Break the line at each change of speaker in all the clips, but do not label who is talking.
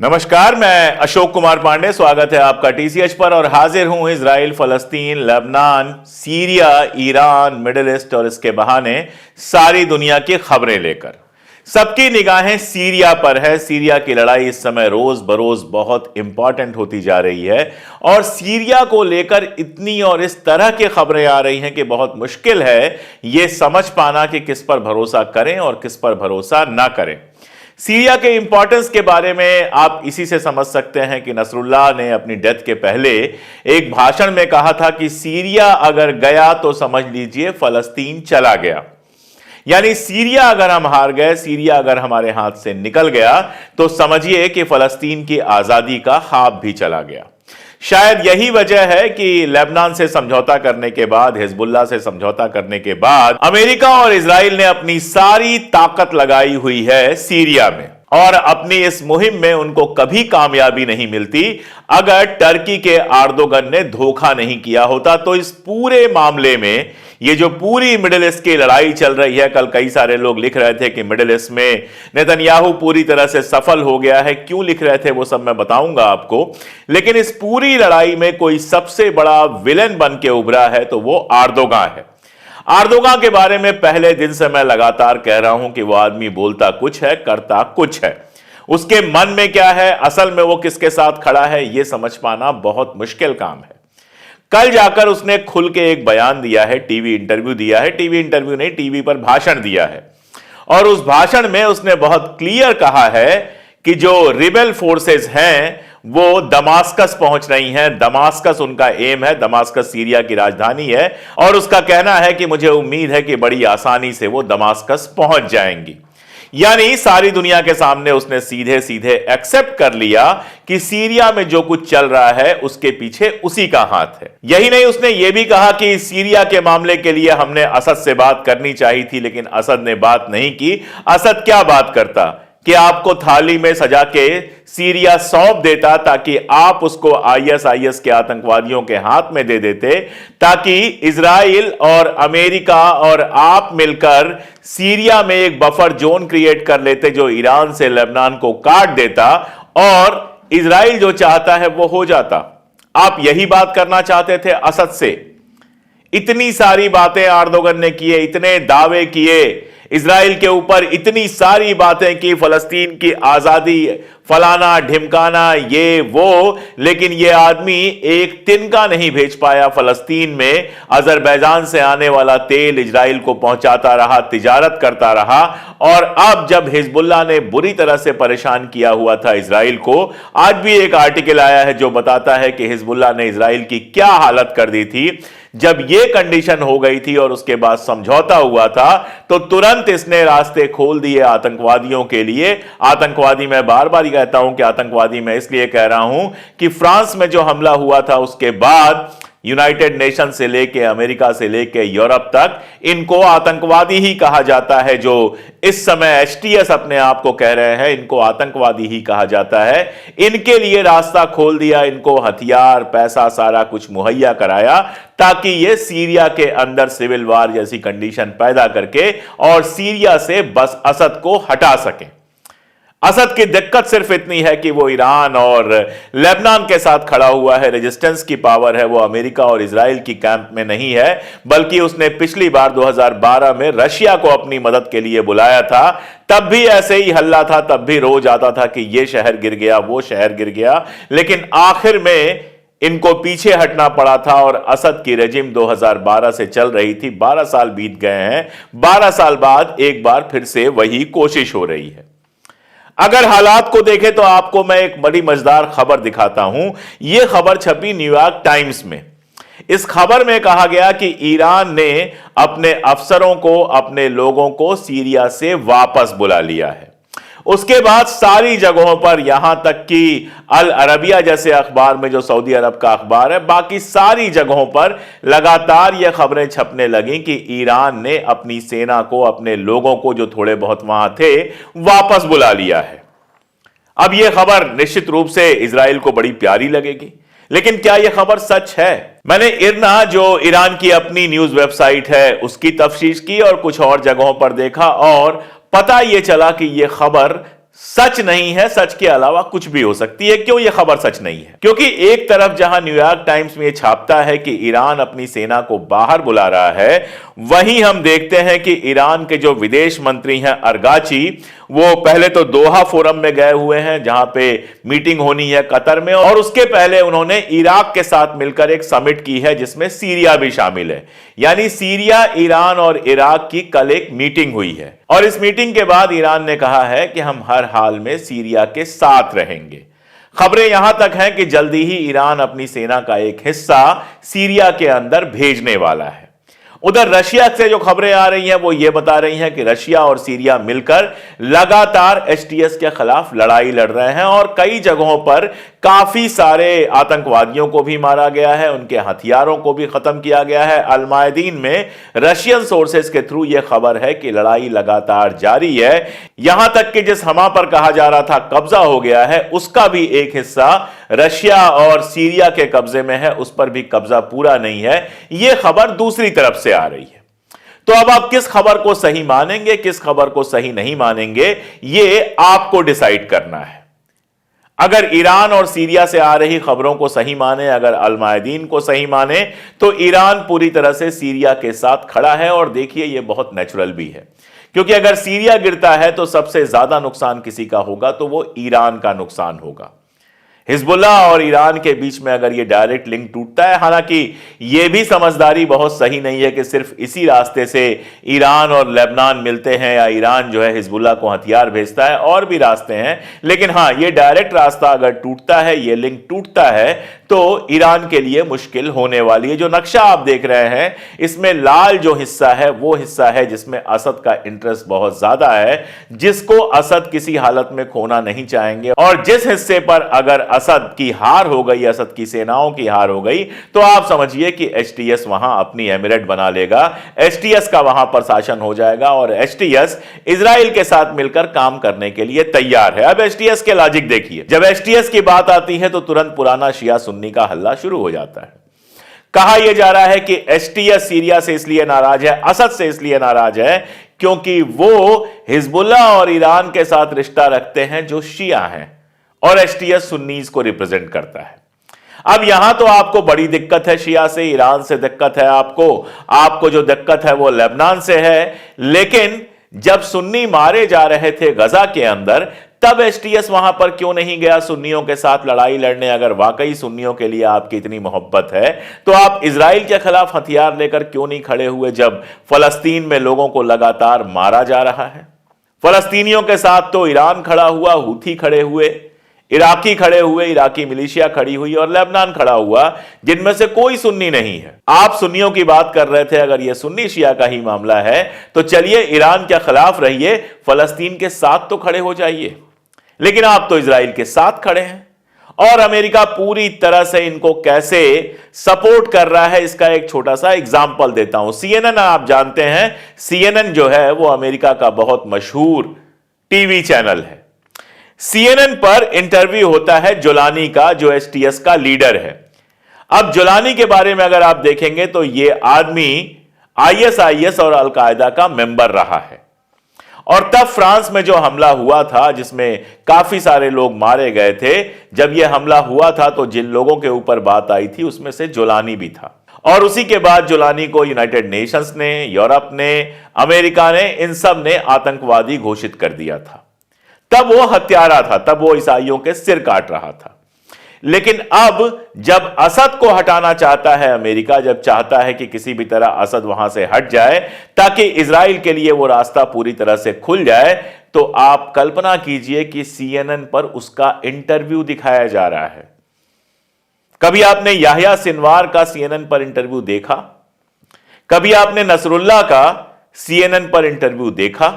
नमस्कार, मैं अशोक कुमार पांडे। स्वागत है आपका टीसीएच पर और हाजिर हूं इजराइल, फलस्तीन, Lebanon, Syria, Iran, Middle East और इसके बहाने सारी दुनिया की खबरें लेकर। सबकी निगाहें सीरिया पर है। सीरिया की लड़ाई इस समय रोज बरोज बहुत इंपॉर्टेंट होती जा रही है और सीरिया को लेकर इतनी और इस तरह की खबरें आ रही हैं कि बहुत मुश्किल है यह समझ पाना कि किस पर भरोसा करें और किस पर भरोसा ना करें। सीरिया के इंपॉर्टेंस के बारे में आप इसी से समझ सकते हैं कि नसरुल्लाह ने अपनी डेथ के पहले एक भाषण में कहा था कि सीरिया अगर गया तो समझ लीजिए फलस्तीन चला गया। यानी सीरिया अगर हम हार गए, सीरिया अगर हमारे हाथ से निकल गया तो समझिए कि फलस्तीन की आजादी का ख्वाब भी चला गया। शायद यही वजह है कि लेबनान से समझौता करने के बाद, हिजबुल्लाह से समझौता करने के बाद अमेरिका और इजराइल ने अपनी सारी ताकत लगाई हुई है सीरिया में और अपनी इस मुहिम में उनको कभी कामयाबी नहीं मिलती अगर टर्की के एर्दोगन ने धोखा नहीं किया होता। तो इस पूरे मामले में ये जो पूरी मिडिल ईस्ट की लड़ाई चल रही है, कल कई सारे लोग लिख रहे थे कि मिडिल ईस्ट में नेतन्याहू पूरी तरह से सफल हो गया है। क्यों लिख रहे थे वो सब मैं बताऊंगा आपको, लेकिन इस पूरी लड़ाई में कोई सबसे बड़ा विलेन बन के उभरा है तो वो एर्दोगन है। एर्दोगन के बारे में पहले दिन से मैं लगातार कह रहा हूं कि वो आदमी बोलता कुछ है, करता कुछ है। उसके मन में क्या है, असल में वो किसके साथ खड़ा है, यह समझ पाना बहुत मुश्किल काम है। कल जाकर उसने खुल के एक बयान दिया है, टीवी इंटरव्यू दिया है, टीवी इंटरव्यू नहीं, टीवी पर भाषण दिया है और उस भाषण में उसने बहुत क्लियर कहा है कि जो रिबेल फोर्सेस हैं वो दमास्कस पहुंच रही हैं। दमास्कस उनका एम है, दमास्कस सीरिया की राजधानी है और उसका कहना है कि मुझे उम्मीद है कि बड़ी आसानी से वो दमास्कस पहुंच जाएंगी। यानी सारी दुनिया के सामने उसने सीधे सीधे एक्सेप्ट कर लिया कि सीरिया में जो कुछ चल रहा है उसके पीछे उसी का हाथ है। यही नहीं, उसने यह भी कहा कि सीरिया के मामले के लिए हमने असद से बात करनी चाहिए थी लेकिन असद ने बात नहीं की। असद क्या बात करता कि आपको थाली में सजा के सीरिया सौंप देता ताकि आप उसको आईएसआईएस के आतंकवादियों के हाथ में दे देते, ताकि इजराइल और अमेरिका और आप मिलकर सीरिया में एक बफर जोन क्रिएट कर लेते जो ईरान से लेबनान को काट देता और इजराइल जो चाहता है वो हो जाता। आप यही बात करना चाहते थे असद से। इतनी सारी बातें एर्दोगन ने किए, इतने दावे किए इजराइल के ऊपर, इतनी सारी बातें की, फलस्तीन की आजादी, फलाना ढिमकाना, ये वो, लेकिन ये आदमी एक तिनका नहीं भेज पाया फलस्तीन में। अजरबैजान से आने वाला तेल इजराइल को पहुंचाता रहा, तिजारत करता रहा और अब जब हिजबुल्लाह ने बुरी तरह से परेशान किया हुआ था इजराइल को, आज भी एक आर्टिकल आया है जो बताता है कि हिजबुल्लाह ने इजराइल की क्या हालत कर दी थी। जब यह कंडीशन हो गई थी और उसके बाद समझौता हुआ था तो तुरंत इसने रास्ते खोल दिए आतंकवादियों के लिए। आतंकवादी, मैं बार बार कहता हूं कि आतंकवादी मैं इसलिए कह रहा हूं कि फ्रांस में जो हमला हुआ था उसके बाद यूनाइटेड नेशन से लेके, अमेरिका से लेके यूरोप तक इनको आतंकवादी ही कहा जाता है। जो इस समय एचटीएस अपने आप को कह रहे हैं, इनको आतंकवादी ही कहा जाता है। इनके लिए रास्ता खोल दिया, इनको हथियार, पैसा, सारा कुछ मुहैया कराया ताकि ये सीरिया के अंदर सिविल वार जैसी कंडीशन पैदा करके और सीरिया से बस असद को हटा सके। असद की दिक्कत सिर्फ इतनी है कि वो ईरान और लेबनान के साथ खड़ा हुआ है। रेजिस्टेंस की पावर है वो अमेरिका और इजराइल की कैंप में नहीं है, बल्कि उसने पिछली बार 2012 में रशिया को अपनी मदद के लिए बुलाया था। तब भी ऐसे ही हल्ला था, तब भी रोज आता था कि ये शहर गिर गया, वो शहर गिर गया, लेकिन आखिर में इनको पीछे हटना पड़ा था और असद की रेजिम 2012 से चल रही थी। 12 साल बीत गए हैं। 12 साल बाद एक बार फिर से वही कोशिश हो रही है। अगर हालात को देखें तो आपको मैं एक बड़ी मजेदार खबर दिखाता हूं। यह खबर छपी न्यूयॉर्क टाइम्स में। इस खबर में कहा गया कि ईरान ने अपने अफसरों को, अपने लोगों को सीरिया से वापस बुला लिया है। उसके बाद सारी जगहों पर, यहां तक कि अल अरबिया जैसे अखबार में जो सऊदी अरब का अखबार है, बाकी सारी जगहों पर लगातार यह खबरें छपने लगी कि ईरान ने अपनी सेना को, अपने लोगों को जो थोड़े बहुत वहां थे, वापस बुला लिया है। अब यह खबर निश्चित रूप से इजराइल को बड़ी प्यारी लगेगी, लेकिन क्या यह खबर सच है? मैंने इरना, जो ईरान की अपनी न्यूज वेबसाइट है, उसकी तफ्तीश की और कुछ और जगहों पर देखा और पता यह चला कि यह खबर सच नहीं है, सच के अलावा कुछ भी हो सकती है। क्यों यह खबर सच नहीं है? क्योंकि एक तरफ जहां न्यूयॉर्क टाइम्स में छापता है कि ईरान अपनी सेना को बाहर बुला रहा है, वहीं हम देखते हैं कि ईरान के जो विदेश मंत्री हैं अरगाची, वो पहले तो दोहा फोरम में गए हुए हैं जहां पे मीटिंग होनी है कतर में, और उसके पहले उन्होंने इराक के साथ मिलकर एक समिट की है जिसमें सीरिया भी शामिल है। यानी सीरिया, ईरान और इराक की कल एक मीटिंग हुई है, और इस मीटिंग के बाद ईरान ने कहा है कि हम हर हाल में सीरिया के साथ रहेंगे। खबरें यहां तक हैं कि जल्दी ही ईरान अपनी सेना का एक हिस्सा सीरिया के अंदर भेजने वाला है। उधर रशिया से जो खबरें आ रही हैं वो ये बता रही हैं कि रशिया और सीरिया मिलकर लगातार एसटीएस के खिलाफ लड़ाई लड़ रहे हैं, और कई जगहों पर काफी सारे आतंकवादियों को भी मारा गया है, उनके हथियारों को भी खत्म किया गया है। अल मायदीन में रशियन सोर्सेस के थ्रू यह खबर है कि लड़ाई लगातार जारी है। यहां तक कि जिस हमा पर कहा जा रहा था कब्जा हो गया है, उसका भी एक हिस्सा रशिया और सीरिया के कब्जे में है, उस पर भी कब्जा पूरा नहीं है। यह खबर दूसरी तरफ से आ रही है। तो अब आप किस खबर को सही मानेंगे, किस खबर को सही नहीं मानेंगे, यह आपको डिसाइड करना है। अगर ईरान और सीरिया से आ रही खबरों को सही माने, अगर अल मायदीन को सही माने, तो ईरान पूरी तरह से सीरिया के साथ खड़ा है। और देखिए यह बहुत नेचुरल भी है, क्योंकि अगर सीरिया गिरता है तो सबसे ज्यादा नुकसान किसी का होगा तो वो ईरान का नुकसान होगा। हिजबुल्ला और ईरान के बीच में अगर ये डायरेक्ट लिंक टूटता है, हालांकि ये भी समझदारी बहुत सही नहीं है कि सिर्फ इसी रास्ते से ईरान और लेबनान मिलते हैं या ईरान जो है हिजबुल्ला को हथियार भेजता है, और भी रास्ते हैं। लेकिन हां, ये डायरेक्ट रास्ता अगर टूटता है, ये लिंक टूटता है, तो ईरान के लिए मुश्किल होने वाली है। जो नक्शा आप देख रहे हैं, इसमें लाल जो हिस्सा है वो हिस्सा है जिसमें असद का इंटरेस्ट बहुत ज्यादा है, जिसको असद किसी हालत में खोना नहीं चाहेंगे। और जिस हिस्से पर अगर असद की हार हो गई, असद की सेनाओं की हार हो गई, तो आप समझिए कि एचटीएस वहां अपनी एमिरेट बना लेगा, एचटीएस का वहां पर शासन हो जाएगा, और एचटीएस इजराइल के साथ मिलकर काम करने के लिए तैयार है। अब एचटीएस के लॉजिक देखिए, जब एचटीएस की बात आती है तो तुरंत पुराना शिया सुन्नी का हल्ला शुरू हो जाता है। कहा यह जा रहा है कि एचटीएस सीरिया से इसलिए नाराज है, असद से इसलिए नाराज है क्योंकि वो हिजबुल्ला और ईरान के साथ रिश्ता रखते हैं जो शिया हैं, और एचटीएस सुन्नीज को रिप्रेजेंट करता है। अब यहां तो आपको बड़ी दिक्कत है शिया से, ईरान से दिक्कत है आपको जो दिक्कत है वो लेबनान से है। लेकिन जब सुन्नी मारे जा रहे थे गजा के अंदर, तब एचटीएस वहां पर क्यों नहीं गया सुन्नियों के साथ लड़ाई लड़ने? अगर वाकई सुन्नियों के लिए आपकी इतनी मोहब्बत है, तो आप इजराइल के खिलाफ हथियार लेकर क्यों नहीं खड़े हुए जब फलस्तीन में लोगों को लगातार मारा जा रहा है? फलस्तीनियों के साथ तो ईरान खड़ा हुआ, हूथी खड़े हुए, इराकी खड़े हुए, इराकी मिलिशिया खड़ी हुई, और लेबनान खड़ा हुआ, जिनमें से कोई सुन्नी नहीं है। आप सुन्नियों की बात कर रहे थे, अगर यह सुन्नी शिया का ही मामला है तो चलिए ईरान के खिलाफ रहिए, फलस्तीन के साथ तो खड़े हो जाइए। लेकिन आप तो इजराइल के साथ खड़े हैं, और अमेरिका पूरी तरह से इनको कैसे सपोर्ट कर रहा है, इसका एक छोटा सा एग्जाम्पल देता हूं। सीएनएन, आप जानते हैं सीएनएन जो है वो अमेरिका का बहुत मशहूर टीवी चैनल है। सीएनएन पर इंटरव्यू होता है जोलानी का, जो एचटीएस का लीडर है। अब जोलानी के बारे में अगर आप देखेंगे तो यह आदमी आईएसआईएस और अलकायदा का मेंबर रहा है, और तब फ्रांस में जो हमला हुआ था जिसमें काफी सारे लोग मारे गए थे, जब यह हमला हुआ था तो जिन लोगों के ऊपर बात आई थी उसमें से जोलानी भी था। और उसी के बाद जोलानी को यूनाइटेड नेशंस ने, यूरोप ने, अमेरिका ने, इन सब ने आतंकवादी घोषित कर दिया था। तब वो हत्यारा था, तब वो ईसाइयों के सिर काट रहा था। लेकिन अब जब असद को हटाना चाहता है अमेरिका, जब चाहता है कि किसी भी तरह असद वहां से हट जाए ताकि इजराइल के लिए वो रास्ता पूरी तरह से खुल जाए, तो आप कल्पना कीजिए कि सीएनएन पर उसका इंटरव्यू दिखाया जा रहा है। कभी आपने याह्या सिनवार का सीएनएन पर इंटरव्यू देखा? कभी आपने नसरुल्लाह का सीएनएन पर इंटरव्यू देखा?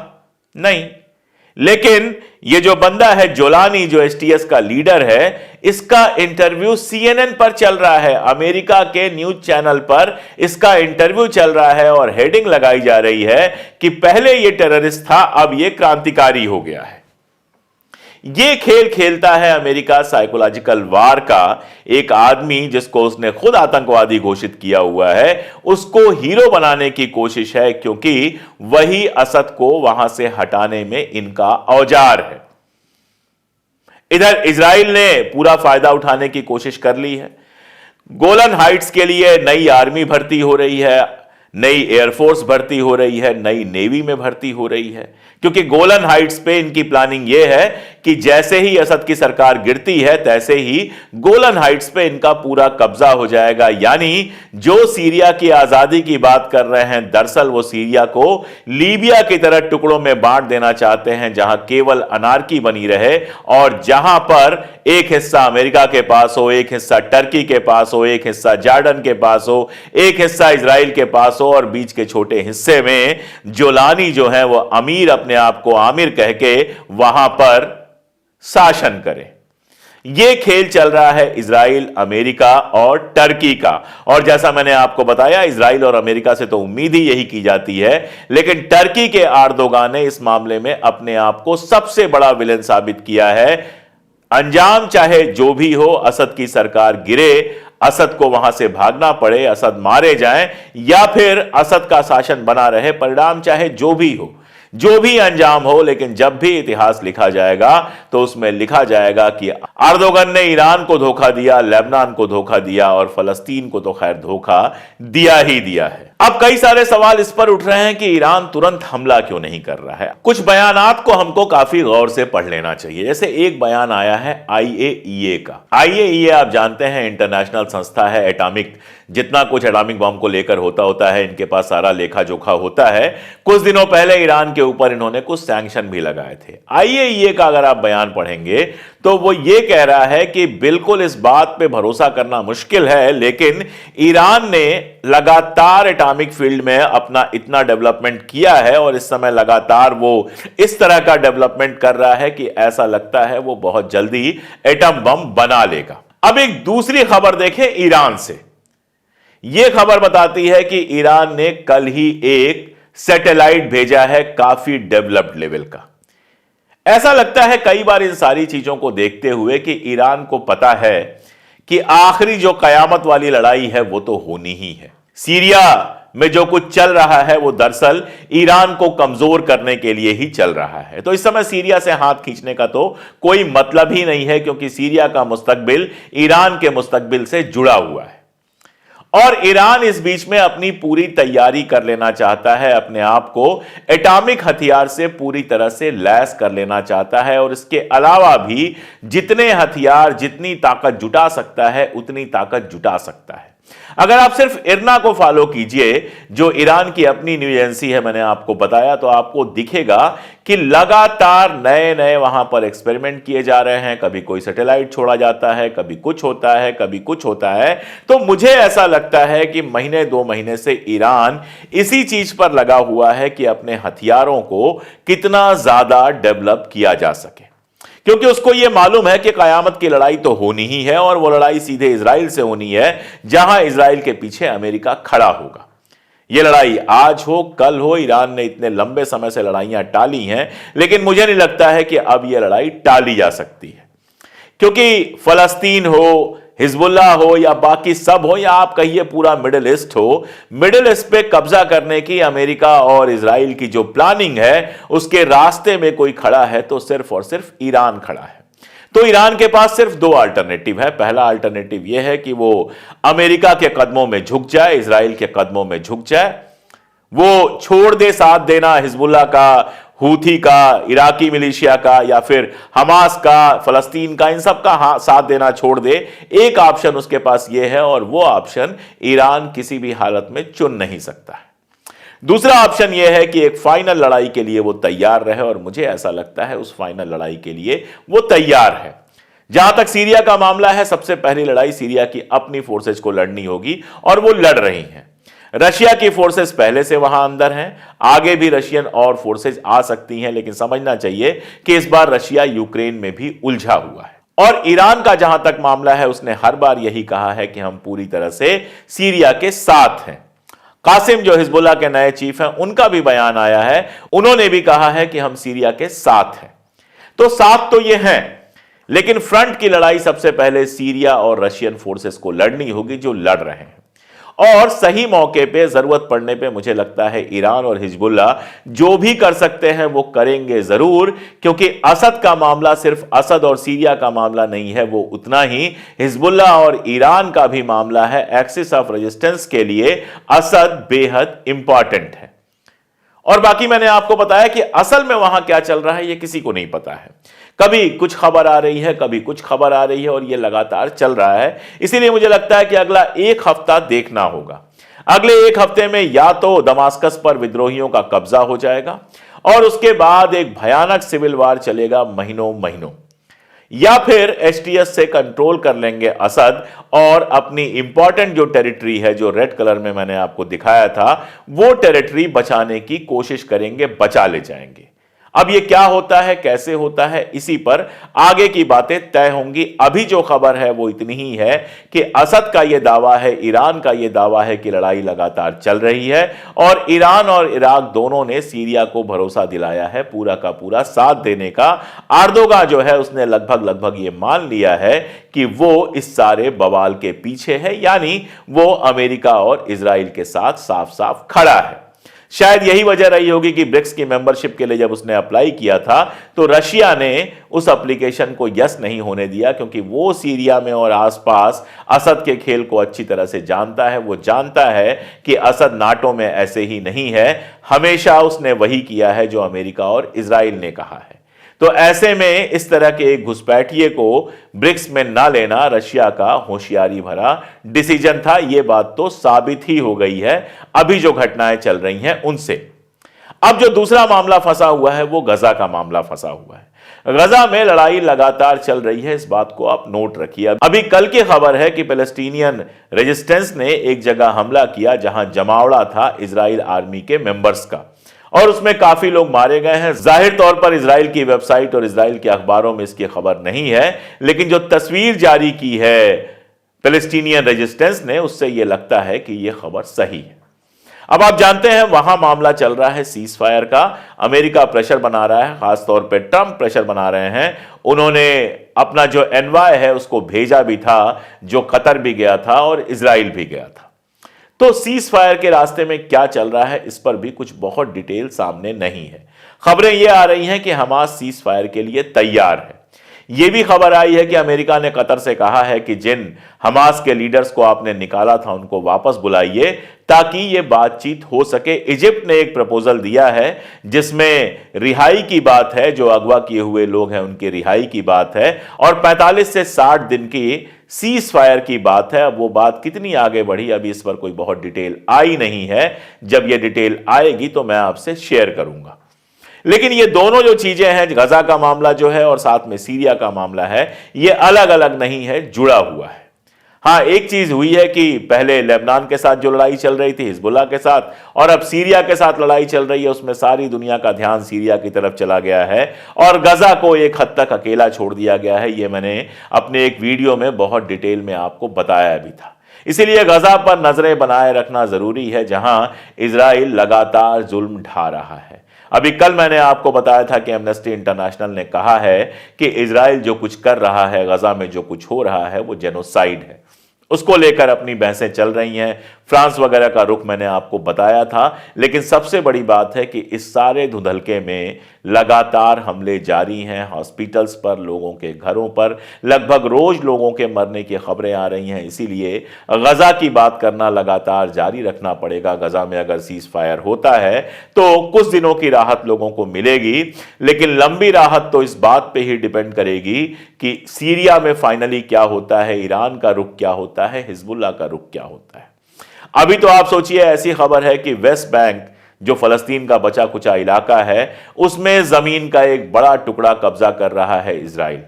नहीं। लेकिन ये जो बंदा है जोलानी, जो एचटीएस का लीडर है, इसका इंटरव्यू सीएनएन पर चल रहा है, अमेरिका के न्यूज चैनल पर इसका इंटरव्यू चल रहा है, और हेडिंग लगाई जा रही है कि पहले ये टेररिस्ट था, अब ये क्रांतिकारी हो गया है। ये खेल खेलता है अमेरिका साइकोलॉजिकल वार का। एक आदमी जिसको उसने खुद आतंकवादी घोषित किया हुआ है, उसको हीरो बनाने की कोशिश है, क्योंकि वही असद को वहां से हटाने में इनका औजार है। इधर इजराइल ने पूरा फायदा उठाने की कोशिश कर ली है। गोलन हाइट्स के लिए नई आर्मी भर्ती हो रही है, नई एयरफोर्स भर्ती हो रही है, नई नेवी में भर्ती हो रही है, क्योंकि गोलन हाइट्स पे इनकी प्लानिंग यह है कि जैसे ही असद की सरकार गिरती है तैसे ही गोलन हाइट्स पे इनका पूरा कब्जा हो जाएगा। यानी जो सीरिया की आजादी की बात कर रहे हैं, दरअसल वो सीरिया को लीबिया की तरह टुकड़ों में बांट देना चाहते हैं, जहां केवल अनार्की बनी रहे और जहां पर एक हिस्सा अमेरिका के पास हो, एक हिस्सा टर्की के पास हो, एक हिस्सा जॉर्डन के पास हो, एक हिस्सा इजराइल के पास हो और बीच के छोटे हिस्से में जोलानी जो है वो अमीर अपने आप को आमिर कह के वहां पर शासन करे। यह खेल चल रहा है इजराइल, अमेरिका और टर्की का। और जैसा मैंने आपको बताया, इजराइल और अमेरिका से तो उम्मीद ही यही की जाती है, लेकिन टर्की के एर्दोगान ने इस मामले में अपने आप को सबसे बड़ा विलेन साबित किया है। अंजाम चाहे जो भी हो, असद की सरकार गिरे, असद को वहां से भागना पड़े, असद मारे जाएं या फिर असद का शासन बना रहे, परिणाम चाहे जो भी हो, जो भी अंजाम हो, लेकिन जब भी इतिहास लिखा जाएगा तो उसमें लिखा जाएगा कि एर्दोगन ने ईरान को धोखा दिया, लेबनान को धोखा दिया और फलस्तीन को तो खैर धोखा दिया ही दिया है। अब कई सारे सवाल इस पर उठ रहे हैं कि ईरान तुरंत हमला क्यों नहीं कर रहा है। कुछ बयानात को हमको काफी गौर से पढ़ लेना चाहिए। जैसे एक बयान आया है IAEA का। IAEA आप जानते हैं इंटरनेशनल संस्था है, एटॉमिक, जितना कुछ एटॉमिक बम को लेकर होता है, इनके पास सारा लेखा जोखा होता है। कुछ दिनों पहले ईरान के ऊपर इन्होंने कुछ सैंक्शन भी लगाए थे। IAEA का अगर आप बयान पढ़ेंगे तो वो ये कह रहा है कि बिल्कुल इस बात पे भरोसा करना मुश्किल है, लेकिन ईरान ने लगातार एटॉमिक फील्ड में अपना इतना डेवलपमेंट किया है और इस समय लगातार वो इस तरह का डेवलपमेंट कर रहा है कि ऐसा लगता है वो बहुत जल्दी एटम बम बना लेगा। अब एक दूसरी खबर देखें ईरान से। यह खबर बताती है कि ईरान ने कल ही एक सैटेलाइट भेजा है काफी डेवलप्ड लेवल का। ऐसा लगता है कई बार इन सारी चीजों को देखते हुए कि ईरान को पता है कि आखिरी जो कयामत वाली लड़ाई है वो तो होनी ही है। सीरिया में जो कुछ चल रहा है वो दरअसल ईरान को कमजोर करने के लिए ही चल रहा है। तो इस समय सीरिया से हाथ खींचने का तो कोई मतलब ही नहीं है, क्योंकि सीरिया का मुस्तकबिल ईरान के मुस्तकबिल से जुड़ा हुआ है और ईरान इस बीच में अपनी पूरी तैयारी कर लेना चाहता है, अपने आप को एटॉमिक हथियार से पूरी तरह से लैस कर लेना चाहता है और इसके अलावा भी जितने हथियार, जितनी ताकत जुटा सकता है उतनी ताकत जुटा सकता है। अगर आप सिर्फ इरना को फॉलो कीजिए, जो ईरान की अपनी न्यूज एजेंसी है, मैंने आपको बताया, तो आपको दिखेगा कि लगातार नए नए वहां पर एक्सपेरिमेंट किए जा रहे हैं। कभी कोई सैटेलाइट छोड़ा जाता है, कभी कुछ होता है, कभी कुछ होता है। तो मुझे ऐसा लगता है कि महीने 2 महीने से ईरान इसी चीज पर लगा हुआ है कि अपने हथियारों को कितना ज्यादा डेवलप किया जा सके, क्योंकि उसको यह मालूम है कि कयामत की लड़ाई तो होनी ही है और वो लड़ाई सीधे इजराइल से होनी है, जहां इजराइल के पीछे अमेरिका खड़ा होगा। यह लड़ाई आज हो कल हो, ईरान ने इतने लंबे समय से लड़ाइयां टाली हैं, लेकिन मुझे नहीं लगता है कि अब यह लड़ाई टाली जा सकती है, क्योंकि फलस्तीन हो, हिजबुल्लाह हो या बाकी सब हो, या आप कहिए पूरा मिडिल ईस्ट हो, मिडिल ईस्ट पे कब्जा करने की अमेरिका और इजराइल की जो प्लानिंग है, उसके रास्ते में कोई खड़ा है तो सिर्फ और सिर्फ ईरान खड़ा है। तो ईरान के पास सिर्फ 2 अल्टरनेटिव है। पहला अल्टरनेटिव यह है कि वो अमेरिका के कदमों में झुक जाए, इजराइल के कदमों में झुक जाए, वो छोड़ दे साथ देना हिजबुल्लाह का, हूथी का, इराकी मिलिशिया का या फिर हमास का, फलस्तीन का, इन सब का साथ देना छोड़ दे। एक ऑप्शन उसके पास यह है और वो ऑप्शन ईरान किसी भी हालत में चुन नहीं सकता है। दूसरा ऑप्शन यह है कि एक फाइनल लड़ाई के लिए वो तैयार रहे और मुझे ऐसा लगता है उस फाइनल लड़ाई के लिए वो तैयार है। जहां तक सीरिया का मामला है, सबसे पहली लड़ाई सीरिया की अपनी फोर्सेज को लड़नी होगी और वो लड़ रही हैं। रशिया की फोर्सेस पहले से वहां अंदर हैं, आगे भी रशियन और फोर्सेस आ सकती हैं, लेकिन समझना चाहिए कि इस बार रशिया यूक्रेन में भी उलझा हुआ है। और ईरान का जहां तक मामला है, उसने हर बार यही कहा है कि हम पूरी तरह से सीरिया के साथ हैं। कासिम जो हिजबुल्लाह के नए चीफ हैं, उनका भी बयान आया है, उन्होंने भी कहा है कि हम सीरिया के साथ हैं। तो साथ तो ये हैं, लेकिन फ्रंट की लड़ाई सबसे पहले सीरिया और रशियन फोर्सेस को लड़नी होगी जो लड़ रहे हैं। और सही मौके पे जरूरत पड़ने पे मुझे लगता है ईरान और हिजबुल्ला जो भी कर सकते हैं वो करेंगे जरूर, क्योंकि असद का मामला सिर्फ असद और सीरिया का मामला नहीं है, वो उतना ही हिजबुल्ला और ईरान का भी मामला है। एक्सिस ऑफ रेजिस्टेंस के लिए असद बेहद इंपॉर्टेंट है। और बाकी मैंने आपको बताया कि असल में वहां क्या चल रहा है ये किसी को नहीं पता है। कभी कुछ खबर आ रही है, कभी कुछ खबर आ रही है, और ये लगातार चल रहा है। इसीलिए मुझे लगता है कि अगला एक हफ्ता देखना होगा। अगले एक हफ्ते में या तो दमास्कस पर विद्रोहियों का कब्जा हो जाएगा और उसके बाद एक भयानक सिविल वार चलेगा महीनों महीनों, या फिर एचटीएस से कंट्रोल कर लेंगे असद और अपनी इंपॉर्टेंट जो टेरिटरी है, जो रेड कलर में मैंने आपको दिखाया था, वो टेरिटरी बचाने की कोशिश करेंगे, बचा ले जाएंगे। अब ये क्या होता है, कैसे होता है, इसी पर आगे की बातें तय होंगी। अभी जो खबर है वो इतनी ही है कि असद का ये दावा है, ईरान का ये दावा है कि लड़ाई लगातार चल रही है और ईरान और इराक दोनों ने सीरिया को भरोसा दिलाया है पूरा का पूरा साथ देने का। अर्दोगान जो है उसने लगभग ये मान लिया है कि वो इस सारे बवाल के पीछे है, यानी वो अमेरिका और इजराइल के साथ साफ साफ खड़ा है। शायद यही वजह रही होगी कि ब्रिक्स की मेंबरशिप के लिए जब उसने अप्लाई किया था तो रशिया ने उस एप्लीकेशन को यस नहीं होने दिया, क्योंकि वो सीरिया में और आसपास असद के खेल को अच्छी तरह से जानता है। वो जानता है कि असद नाटो में ऐसे ही नहीं है, हमेशा उसने वही किया है जो अमेरिका और इजराइल ने कहा है। तो ऐसे में इस तरह के एक घुसपैठिए को ब्रिक्स में ना लेना रशिया का होशियारी भरा डिसीजन था। यह बात तो साबित ही हो गई है अभी जो घटनाएं चल रही हैं उनसे। अब जो दूसरा मामला फंसा हुआ है वो गजा का मामला फंसा हुआ है। गजा में लड़ाई लगातार चल रही है, इस बात को आप नोट रखिए। अभी कल की खबर है कि पैलेस्टीनियन रेजिस्टेंस ने एक जगह हमला किया जहां जमावड़ा था इजराइल आर्मी के मेंबर्स का, और उसमें काफी लोग मारे गए हैं। जाहिर तौर पर इजराइल की वेबसाइट और इजराइल के अखबारों में इसकी खबर नहीं है, लेकिन जो तस्वीर जारी की है पैलेस्टीनियन रेजिस्टेंस ने, उससे यह लगता है कि यह खबर सही है। अब आप जानते हैं वहां मामला चल रहा है सीज फायर का। अमेरिका प्रेशर बना रहा है, खासतौर पे ट्रंप प्रेशर बना रहे हैं। उन्होंने अपना जो एनवाय है उसको भेजा भी था, जो कतर भी गया था और इजराइल भी गया था। तो सीज फायर के रास्ते में क्या चल रहा है इस पर भी कुछ बहुत डिटेल सामने नहीं है। खबरें यह आ रही हैं कि हमास सीज फायर के लिए तैयार है। यह भी खबर आई है कि अमेरिका ने कतर से कहा है कि जिन हमास के लीडर्स को आपने निकाला था उनको वापस बुलाइए ताकि यह बातचीत हो सके। इजिप्ट ने एक प्रपोजल दिया है जिसमें रिहाई की बात है, जो अगवा किए हुए लोग हैं उनकी रिहाई की बात है, और 45 से 60 दिन की सीज फायर की बात है। अब वो बात कितनी आगे बढ़ी अभी इस पर कोई बहुत डिटेल आई नहीं है। जब ये डिटेल आएगी तो मैं आपसे शेयर करूंगा। लेकिन ये दोनों जो चीजें हैं, गजा का मामला जो है और साथ में सीरिया का मामला है, ये अलग अलग नहीं है, जुड़ा हुआ है। हाँ, एक चीज हुई है कि पहले लेबनान के साथ जो लड़ाई चल रही थी हिजबुल्लाह के साथ, और अब सीरिया के साथ लड़ाई चल रही है, उसमें सारी दुनिया का ध्यान सीरिया की तरफ चला गया है और गजा को एक हद तक अकेला छोड़ दिया गया है। ये मैंने अपने एक वीडियो में बहुत डिटेल में आपको बताया भी था। इसीलिए गजा पर नजरें बनाए रखना जरूरी है, जहां इजराइल लगातार जुल्म ढा रहा है। अभी कल मैंने आपको बताया था कि एमनेस्टी इंटरनेशनल ने कहा है कि इजराइल जो कुछ कर रहा है, गजा में जो कुछ हो रहा है, वो जेनोसाइड है। उसको लेकर अपनी बहसें चल रही हैं। फ्रांस वगैरह का रुख मैंने आपको बताया था। लेकिन सबसे बड़ी बात है कि इस सारे धुंधलके में लगातार हमले जारी हैं, हॉस्पिटल्स पर, लोगों के घरों पर। लगभग रोज लोगों के मरने की खबरें आ रही हैं। इसीलिए गजा की बात करना लगातार जारी रखना पड़ेगा। गजा में अगर सीज फायर होता है तो कुछ दिनों की राहत लोगों को मिलेगी, लेकिन लंबी राहत तो इस बात पे ही डिपेंड करेगी कि सीरिया में फाइनली क्या होता है, ईरान का रुख क्या होता है, हिजबुल्लाह का रुख क्या होता है। अभी तो आप सोचिए, ऐसी खबर है कि वेस्ट बैंक जो फलस्तीन का बचा कुचा इलाका है, उसमें जमीन का एक बड़ा टुकड़ा कब्जा कर रहा है इजराइल।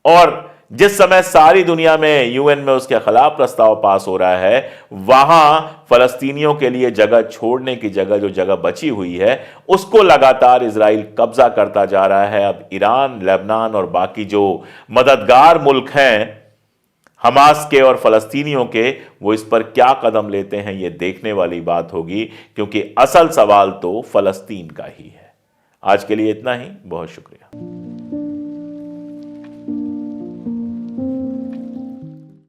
और जिस समय सारी दुनिया में यूएन में उसके खिलाफ प्रस्ताव पास हो रहा है, वहां फलस्तीनियों के लिए जगह छोड़ने की जगह, जो जगह बची हुई है, उसको लगातार इजराइल कब्जा करता जा रहा है। अब ईरान, लेबनान और बाकी जो मददगार मुल्क हैं हमास के और फलस्तीनियों के, वो इस पर क्या कदम लेते हैं ये देखने वाली बात होगी, क्योंकि असल सवाल तो फलस्तीन का ही है। आज के लिए इतना ही, बहुत शुक्रिया।